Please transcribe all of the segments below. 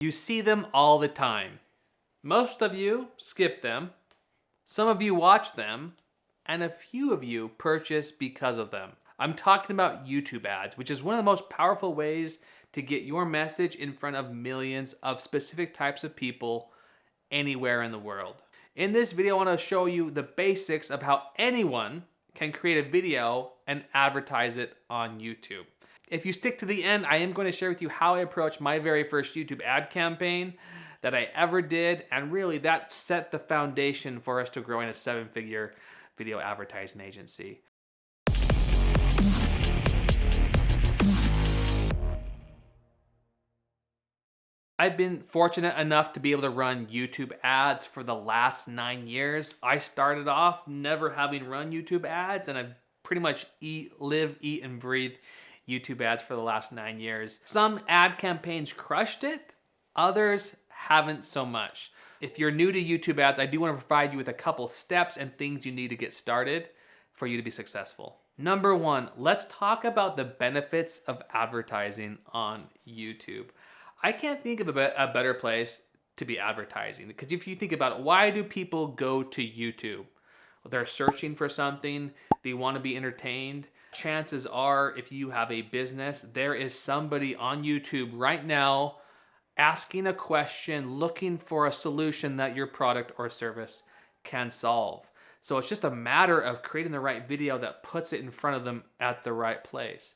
You see them all the time. Most of you skip them, some of you watch them, and a few of you purchase because of them. I'm talking about YouTube ads, which is one of the most powerful ways to get your message in front of millions of specific types of people anywhere in the world. In this video, I want to show you the basics of how anyone can create a video and advertise it on YouTube. If you stick to the end, I am going to share with you how I approached my very first YouTube ad campaign that I ever did, and really that set the foundation for us to growing a 7-figure video advertising agency. I've been fortunate enough to be able to run YouTube ads for the last 9 years. I started off never having run YouTube ads, and I've pretty much live, eat, and breathe YouTube ads for the last 9 years. Some ad campaigns crushed it, others haven't so much. If you're new to YouTube ads, I do want to provide you with a couple steps and things you need to get started for you to be successful. Number one, let's talk about the benefits of advertising on YouTube. I can't think of a better place to be advertising, because if you think about it, why do people go to YouTube? Well, they're searching for something, they want to be entertained. Chances are, if you have a business, there is somebody on YouTube right now asking a question, looking for a solution that your product or service can solve. So it's just a matter of creating the right video that puts it in front of them at the right place.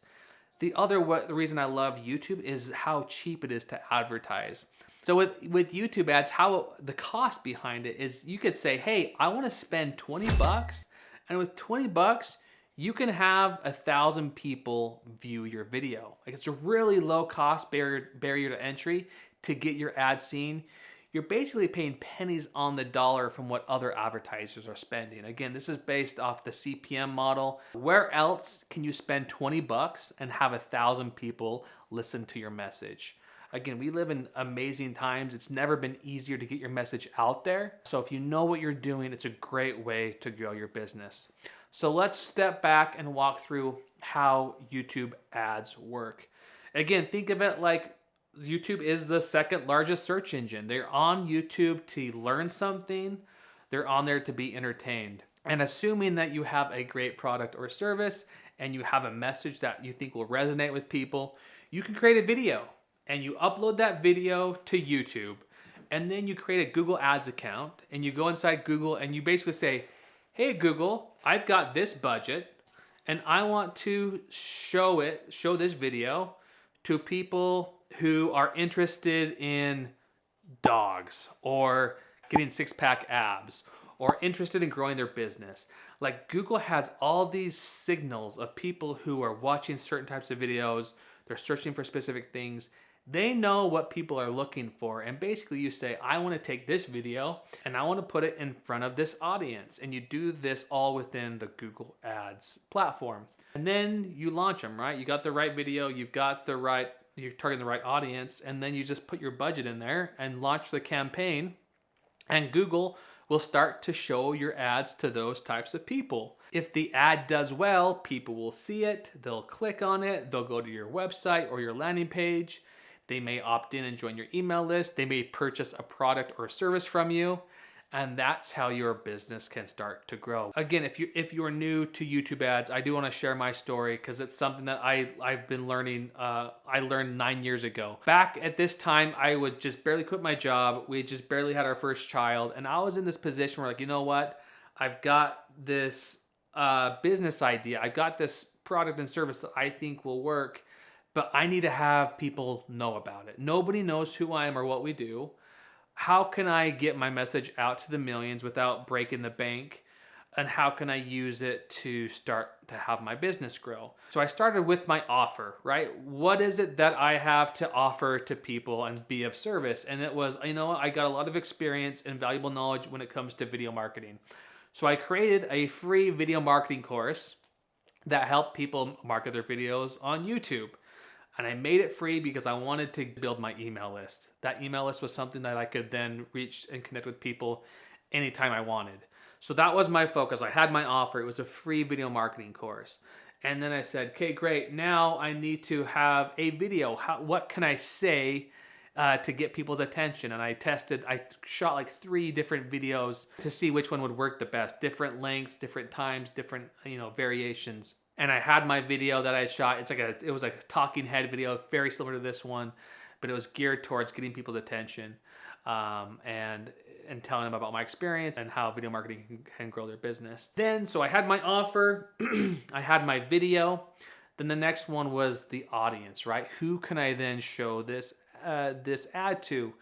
The reason I love YouTube is how cheap it is to advertise. So with YouTube ads, how the cost behind it is, you could say, hey, I want to spend 20 bucks, and with 20 bucks, you can have 1,000 people view your video. Like, it's a really low cost barrier to entry to get your ad seen. You're basically paying pennies on the dollar from what other advertisers are spending. Again, this is based off the CPM model. Where else can you spend 20 bucks and have 1,000 people listen to your message? Again, we live in amazing times. It's never been easier to get your message out there. So if you know what you're doing, it's a great way to grow your business. So let's step back and walk through how YouTube ads work. Again, think of it like YouTube is the second largest search engine. They're on YouTube to learn something. They're on there to be entertained. And assuming that you have a great product or service and you have a message that you think will resonate with people, you can create a video and you upload that video to YouTube, and then you create a Google Ads account and you go inside Google and you basically say, hey Google, I've got this budget and I want to show this video to people who are interested in dogs or getting six-pack abs or interested in growing their business. Like, Google has all these signals of people who are watching certain types of videos, they're searching for specific things. They know what people are looking for, and basically you say, I want to take this video and I want to put it in front of this audience, and you do this all within the Google Ads platform. And then you launch them, right? You got the right video, you're targeting the right audience, and then you just put your budget in there and launch the campaign, and Google will start to show your ads to those types of people. If the ad does well, people will see it, they'll click on it, they'll go to your website or your landing page. They may opt in and join your email list. They may purchase a product or service from you. And that's how your business can start to grow. Again, if you are new to YouTube ads, I do want to share my story because it's something that I've been learning. I learned 9 years ago. Back at this time, I would just barely quit my job. We just barely had our first child. And I was in this position where, like, you know what? I've got this business idea. I've got this product and service that I think will work, but I need to have people know about it. Nobody knows who I am or what we do. How can I get my message out to the millions without breaking the bank? And how can I use it to start to have my business grow? So I started with my offer, right? What is it that I have to offer to people and be of service? And it was, you know, I got a lot of experience and valuable knowledge when it comes to video marketing. So I created a free video marketing course that helped people market their videos on YouTube. And I made it free because I wanted to build my email list. That email list was something that I could then reach and connect with people anytime I wanted. So that was my focus. I had my offer. It was a free video marketing course. And then I said, okay, great. Now I need to have a video. What can I say to get people's attention. And I shot like 3 different videos to see which one would work the best. Different lengths, different times, different, variations. And I had my video that I shot. It was like a talking head video, very similar to this one, but it was geared towards getting people's attention, and telling them about my experience and how video marketing can grow their business. Then, so I had my offer, I had my video. Then the next one was the audience, right? Who can I then show this ad to?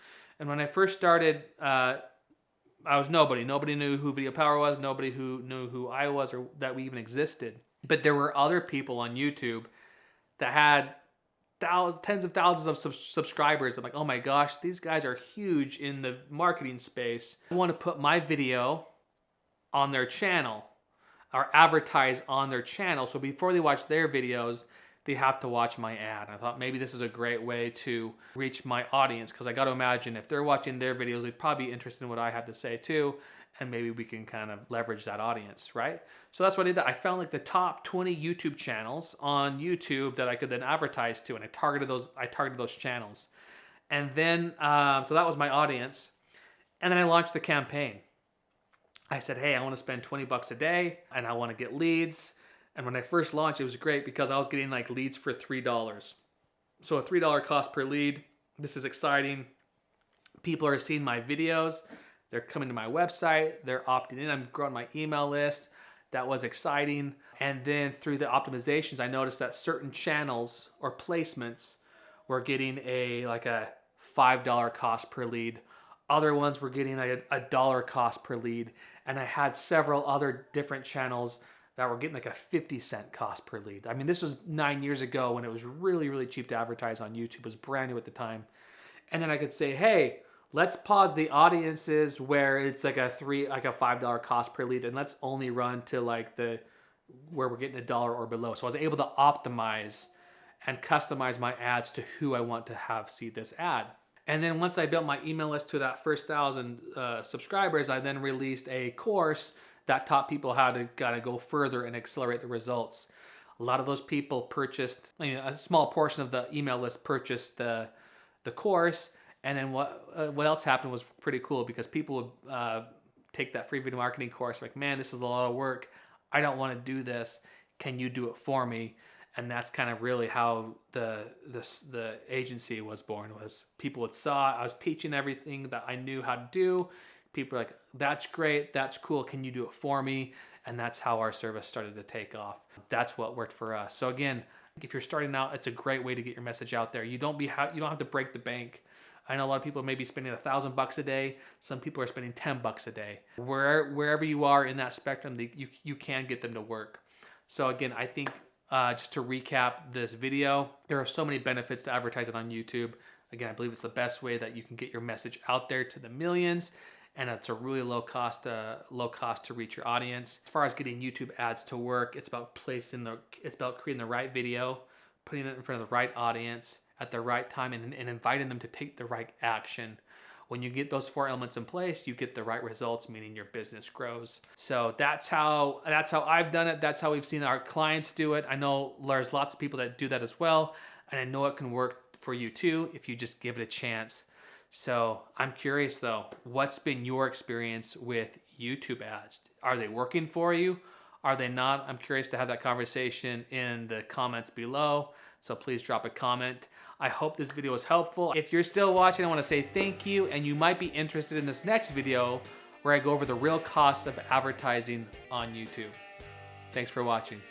And when I first started, I was nobody. Nobody knew who Video Power was. Nobody who knew who I was or that we even existed. But there were other people on YouTube that had tens of thousands of subscribers. I'm like, oh my gosh, these guys are huge in the marketing space. I want to put my video on their channel or advertise on their channel. So before they watch their videos, they have to watch my ad. I thought maybe this is a great way to reach my audience, because I got to imagine if they're watching their videos, they'd probably be interested in what I have to say too. And maybe we can kind of leverage that audience, right? So that's what I did. I found like the top 20 YouTube channels on YouTube that I could then advertise to, and I targeted those channels. And then, so that was my audience. And then I launched the campaign. I said, hey, I want to spend 20 bucks a day and I want to get leads. And when I first launched, it was great because I was getting like leads for $3. So a $3 cost per lead. This is exciting. People are seeing my videos. They're coming to my website, they're opting in, I'm growing my email list. That was exciting. And then through the optimizations, I noticed that certain channels or placements were getting a $5 cost per lead. Other ones were getting a $1 cost per lead. And I had several other different channels that were getting like a 50-cent cost per lead. I mean, this was 9 years ago when it was really, really cheap to advertise on YouTube. It was brand new at the time. And then I could say, hey, let's pause the audiences where it's like a $5 cost per lead, and let's only run to where we're getting $1 or below. So I was able to optimize and customize my ads to who I want to have see this ad. And then once I built my email list to that first 1,000 subscribers, I then released a course that taught people how to kind of go further and accelerate the results. A lot of those people purchased, a small portion of the email list purchased the course. And then what else happened was pretty cool, because people would take that free video marketing course like, man, this is a lot of work. I don't want to do this. Can you do it for me? And that's kind of really how the agency was born. Was people would saw I was teaching everything that I knew how to do. People were like, that's great, that's cool. Can you do it for me? And that's how our service started to take off. That's what worked for us. So again, if you're starting out, it's a great way to get your message out there. You don't have to break the bank. I know a lot of people may be spending $1,000 a day. Some people are spending $10 a day. Wherever you are in that spectrum, you can get them to work. So again, I think just to recap this video, there are so many benefits to advertising on YouTube. Again, I believe it's the best way that you can get your message out there to the millions, and it's a really low cost to reach your audience. As far as getting YouTube ads to work, it's about creating the right video, putting it in front of the right audience at the right time, and inviting them to take the right action. When you get those 4 elements in place, you get the right results, meaning your business grows. So that's how I've done it. That's how we've seen our clients do it. I know there's lots of people that do that as well, and I know it can work for you too if you just give it a chance. So I'm curious though, what's been your experience with YouTube ads? Are they working for you? Are they not? I'm curious to have that conversation in the comments below. So please drop a comment. I hope this video was helpful. If you're still watching, I want to say thank you, and you might be interested in this next video where I go over the real costs of advertising on YouTube. Thanks for watching.